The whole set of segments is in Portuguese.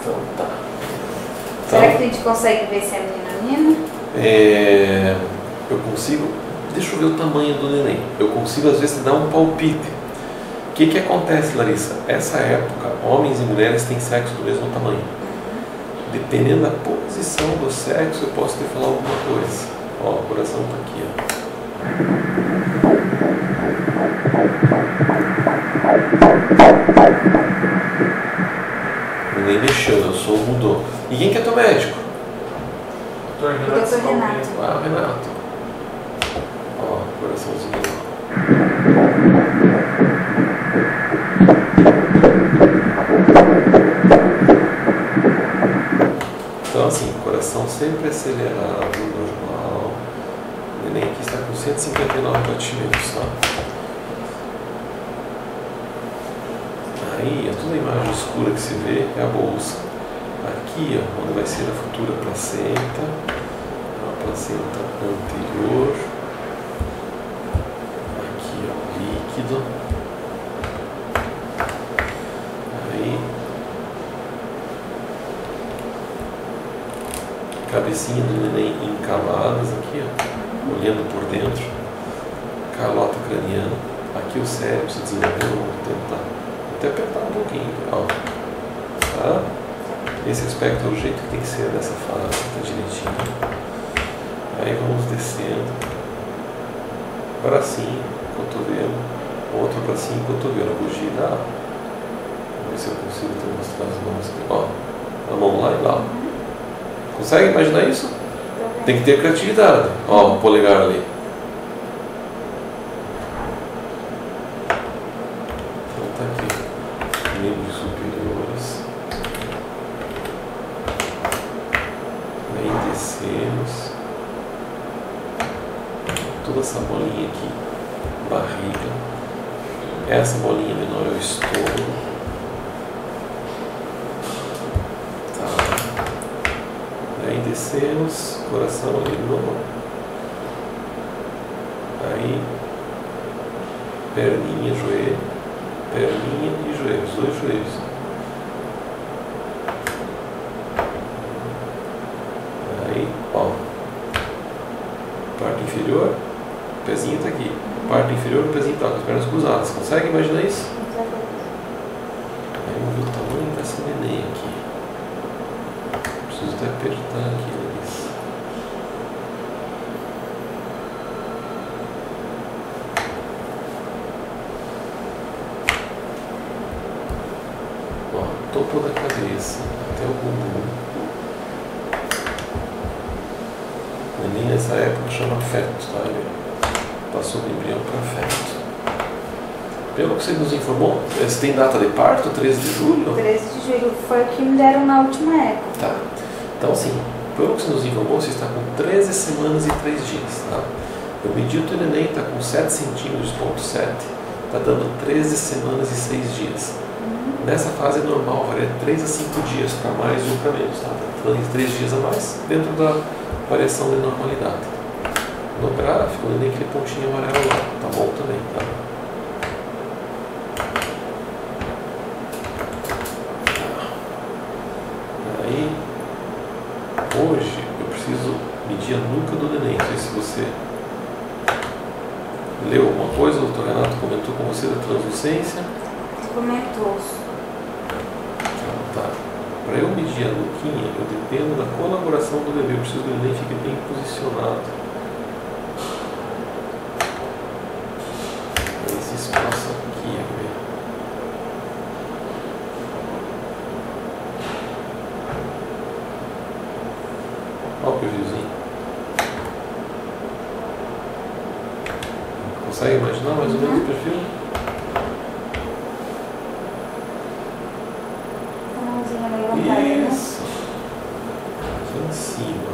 Então tá. Será que a gente consegue ver se é menino ou menina? Eu consigo. Deixa eu ver o tamanho do neném. Eu consigo às vezes dar um palpite. O que acontece, Larissa? Essa época, homens e mulheres têm sexo do mesmo tamanho. Dependendo da posição do sexo, eu posso te falar alguma coisa. Ó, o coração tá aqui, ó. O neném mexeu, né? O som mudou. E quem que é teu médico? Doutor Renato. Ah, Renato. Ó, coraçãozinho. Então assim, coração sempre acelerado, normal. O neném aqui está com 159 batimentos, tá? Aí, toda a imagem escura que se vê é a bolsa. Aqui, ó, onde vai ser a futura placenta, a placenta anterior. Aqui, ó, líquido. Aí, cabecinha do neném em camadas aqui, ó, olhando por dentro. Calota craniana. Aqui o cérebro se desenvolvendo, vamos tentar até apertar um pouquinho, ó. Tá? Esse aspecto é o jeito que tem que ser nessa fase, tá direitinho. Aí vamos descendo. Bracinho, cotovelo, outro bracinho, cotovelo. Vou girar. Vamos ver se eu consigo te mostrar as mãos aqui. Ó, a mão lá e lá. Consegue imaginar isso? Tem que ter criatividade. Ó, o polegar ali. Então tá aqui. Membros superiores. Aí descemos. Toda essa bolinha aqui. Barriga. Essa bolinha menor é o estômago. Aí descemos, coração ali de novo. Aí, perninha, joelho, perninha e joelho, os dois joelhos. Aí, ó, parte inferior, pezinho tá aqui. Parte inferior, o pezinho tá com as pernas cruzadas. Consegue imaginar isso? Aí vamos ver o tamanho dessa neném aqui. Preciso até apertar aqui, Larissa. Ó, topo da cabeça até o bumbum. O neném nessa época chama feto, tá? Ele passou do embrião para feto. Pelo que você nos informou, você tem data de parto? 13 de julho? 13 de julho foi o que me deram na última época. Tá. Então, assim, pelo que você nos informou, você está com 13 semanas e 3 dias, tá? Eu medi o teu neném, está com 7 centímetros, ponto 7. Está dando 13 semanas e 6 dias. Nessa fase é normal, varia 3 a 5 dias para mais ou para menos, tá? Está dando 3 dias a mais dentro da variação de normalidade. No gráfico, o neném aquele pontinho amarelo lá, tá bom também, tá? Aí, hoje eu preciso medir a nuca do neném. Não sei se você leu alguma coisa, o Dr. Renato comentou com você da translucência. Comentou. Tá. Para eu medir a nuquinha, eu dependo da colaboração do bebê. Eu preciso que o neném fique bem posicionado. Esse espaço aqui, bebê. Olha o perfilzinho. Consegue imaginar mais ou menos o perfil? A mãozinha levantada, né? Isso. Aqui em cima.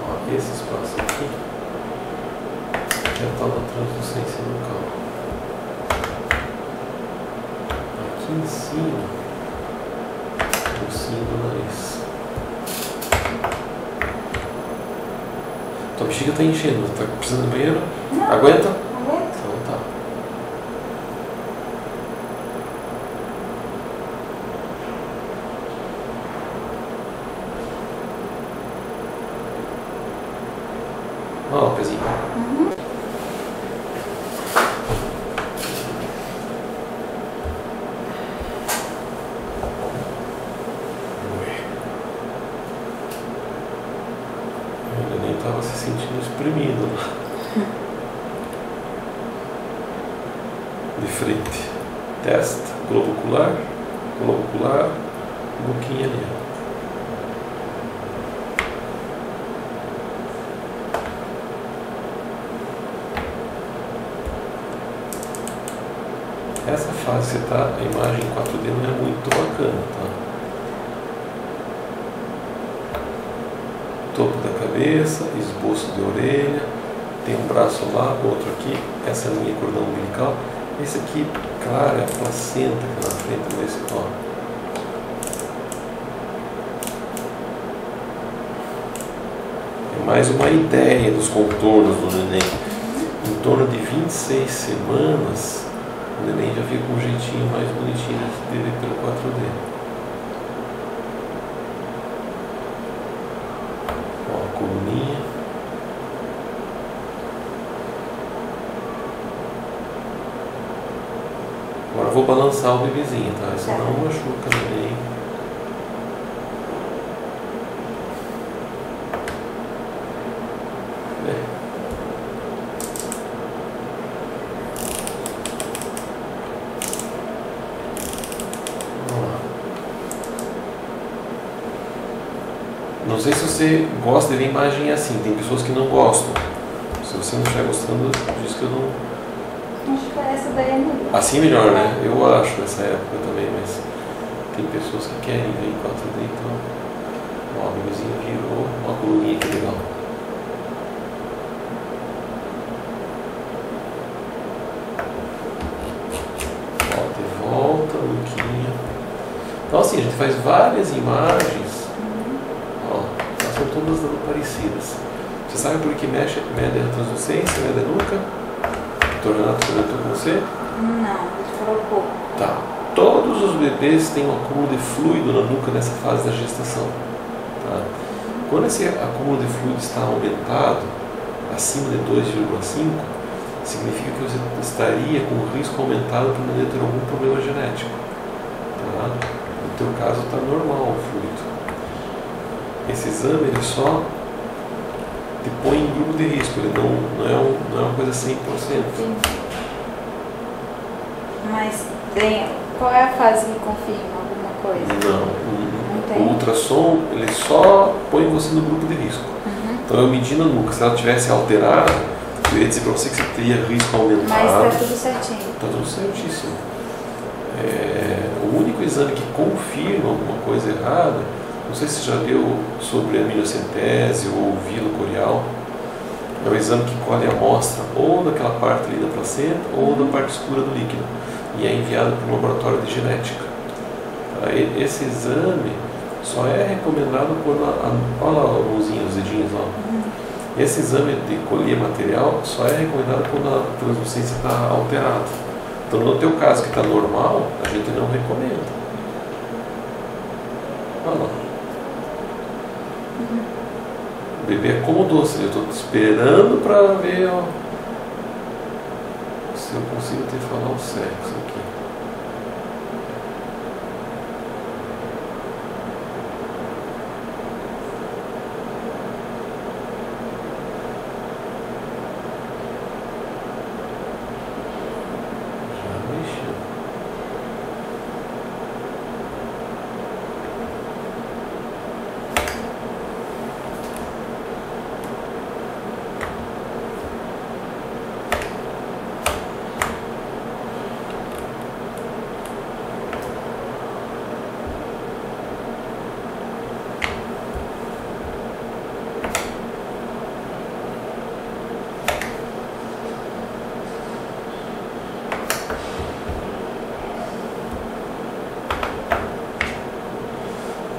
Ó, esse espaço aqui. aqui em cima, no cimo do nariz. Tua bexiga está enchendo, está precisando de banheiro? Não. Aguenta? Aguenta. Então tá. Olha lá o pezinho. Uhum. Ele nem estava se sentindo espremido lá. De frente. Testa, globo ocular, boquinha ali. Essa fase que você está, a imagem em 4D não é muito bacana, tá? Topo da cabeça, esboço de orelha, tem um braço lá, outro aqui, essa linha cordão umbilical. Esse aqui, claro, é a placenta aqui na frente desse, ó. É mais uma ideia dos contornos do neném. Em torno de 26 semanas, o neném já fica com um jeitinho mais bonitinho dele pelo 4D. Ó, a coluninha. Agora eu vou balançar o bebezinho, tá? Isso não machuca o neném. Não sei se você gosta de ver imagem assim, tem pessoas que não gostam. Se você não estiver gostando, diz que eu não... Acho que essa daí é melhor. Assim é melhor, né? Eu acho nessa época também, mas tem pessoas que querem ver em 4D, então... Ó, o bebezinho virou uma coluninha, que legal. Ó, de volta, Luquinha. Então assim, a gente faz várias imagens. São todas dando parecidas. Você sabe por que mede a translucência, mede a nuca? O Dr. Renato comentou com você? Não, ele falou pouco. Tá. Todos os bebês têm um acúmulo de fluido na nuca nessa fase da gestação. Tá? Quando esse acúmulo de fluido está aumentado, acima de 2,5, significa que você estaria com o risco aumentado para o neném ter algum problema genético. Tá? No teu caso está normal o fluido. Esse exame ele só te põe em grupo de risco, ele não é uma coisa 100%. Sim. Mas qual é a fase que confirma alguma coisa? Não. Não O ultrassom ele só põe você no grupo de risco. Uhum. Então eu medindo a nuca, se ela tivesse alterada, eu ia dizer para você que você teria risco aumentado. Mas está tudo certinho. Está tudo certíssimo. O único exame que confirma alguma coisa errada, não sei se você já leu sobre a aminocentese ou vilo corial, é o exame que colhe a amostra ou daquela parte ali da placenta ou da parte escura do líquido e é enviado para um laboratório de genética. Esse exame só é recomendado quando olha lá a mãozinha, os dedinhos lá. Esse exame de colher material só é recomendado quando a translucência está alterada. Então no teu caso que está normal, a gente não recomenda. Olha lá. O bebê acomodou, eu estou esperando para ver ó, se eu consigo te falar o sexo aqui. Já mexeu.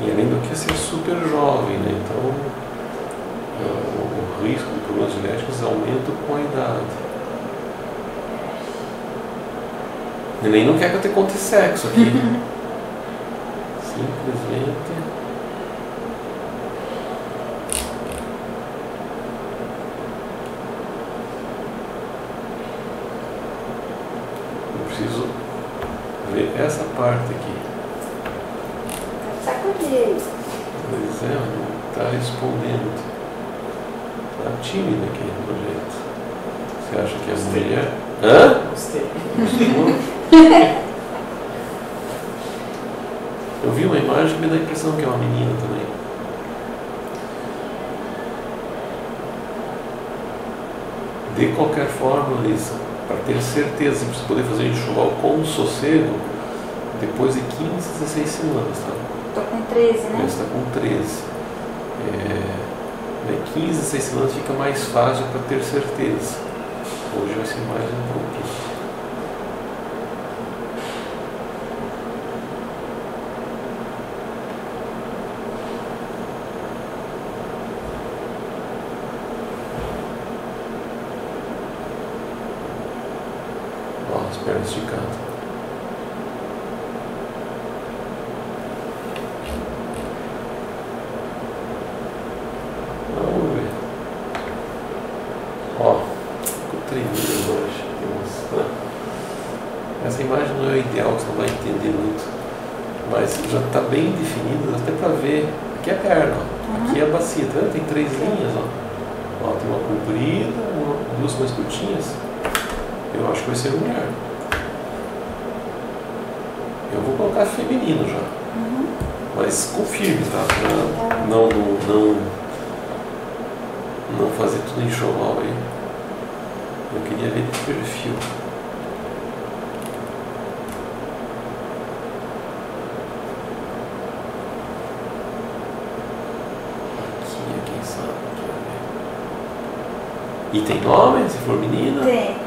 E além do que ser super jovem, né? Então o risco de problemas genéticos aumenta com a idade. O neném não quer que eu te conte sexo aqui. Simplesmente. Eu preciso ver essa parte aqui. Sacudir. Pois é, não está respondendo. Está tímida aqui no jeito. Você acha que é mulher? Hã? Gostei. Eu vi uma imagem que me dá a impressão que é uma menina também. De qualquer forma, Lisa, para ter certeza de poder fazer enxoval com sossego, depois de 15, 16 semanas, tá? Tô com 13, né? Você está com 13. 15, 16 semanas fica mais fácil para ter certeza. Hoje vai ser mais um pouquinho. Ó, as pernas esticando. Vamos ver. Ó, ficou tremendo hoje. Nossa. Essa imagem não é o ideal, você não vai entender muito. Mas já está bem definido, até para ver. Aqui é a perna, ó. Aqui é a bacia, tá vendo? Tem 3 linhas, ó. Ó, tem uma comprida, duas mais curtinhas. Eu acho que vai ser mulher. Eu vou colocar feminino já. Mas confirme, tá? Pra não fazer tudo enxoval aí. Eu queria ver de perfil. Aqui, quem sabe? E tem nome, se for menina? Tem.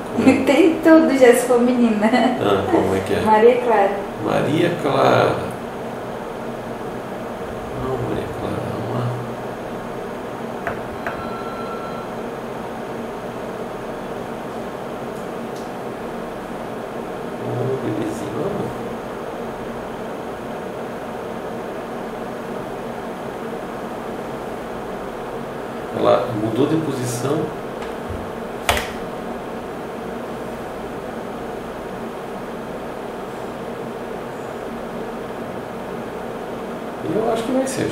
Tem tudo já se for menina. Ah, como é que é? Maria Clara. Maria Clara. Não, Maria Clara, vamos lá. Oh, belezinho, vamos. Ela mudou de posição. Eu acho que vai ser.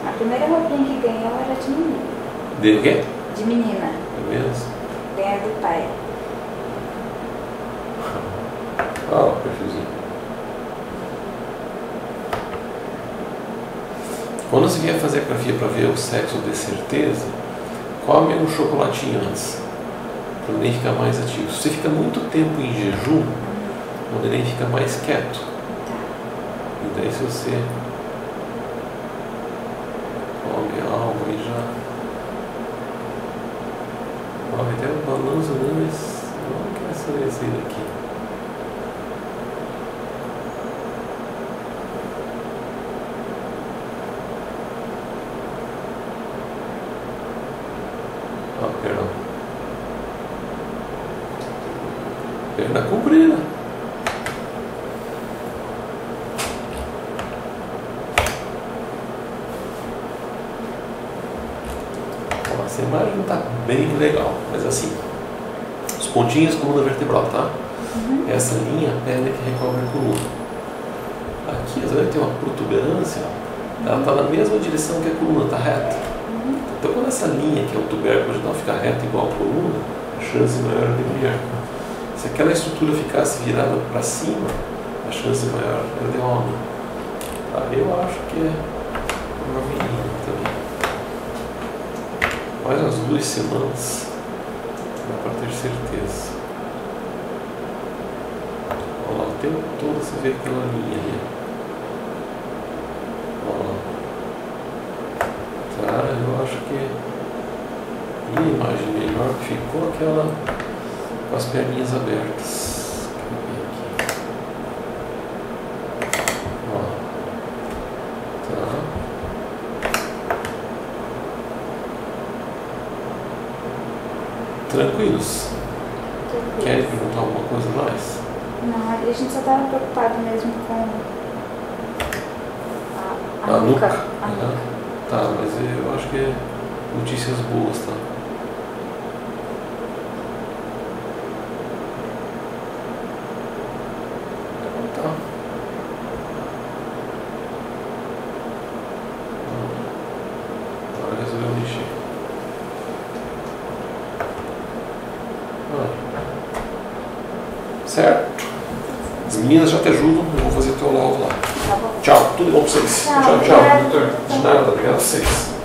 A primeira roupinha que ganhou era de menina. De quê? De menina. É mesmo? Ganha do pai. Ah, o perfilzinho. Quando você vier fazer a ecografia para ver o sexo de certeza, come um chocolatinho antes, para o neném ficar mais ativo. Se você fica muito tempo em jejum, o neném fica mais quieto. E daí se você come algo aí já... Olha, até o balanço dele, mas não quer sair daqui. Perdão. Perna comprida. Bom, essa imagem está bem legal, mas assim, os pontinhos coluna vertebral, tá? Essa linha é a perna que recobre a coluna. Aqui, às vezes tem uma protuberância, ela está na mesma direção que a coluna, está reta. Então, quando essa linha, que é o tubérculo vaginal, fica reta igual a coluna, a chance maior é de mulher. Se aquela estrutura ficasse virada para cima, a chance maior era de homem. Tá? Eu acho que é uma menina também. Mais umas 2 semanas, dá para ter certeza. Olha lá, o tempo todo você vê aquela linha ali. eu acho que a imagem melhor ficou aquela com as perninhas abertas. Deixa eu ver aqui. Ó. Tá. Tranquilos? Querem perguntar alguma coisa mais? Não, a gente só estava preocupado mesmo com A nuca? A nuca. Tá, mas eu acho que é notícias boas, tá? Tá. Agora resolveu mexer. Certo? As meninas já te ajudam, eu vou fazer o teu laudo lá. Tá bom. Tchau, tudo bom pra vocês. Tchau, Doutor. De nada, obrigado a vocês.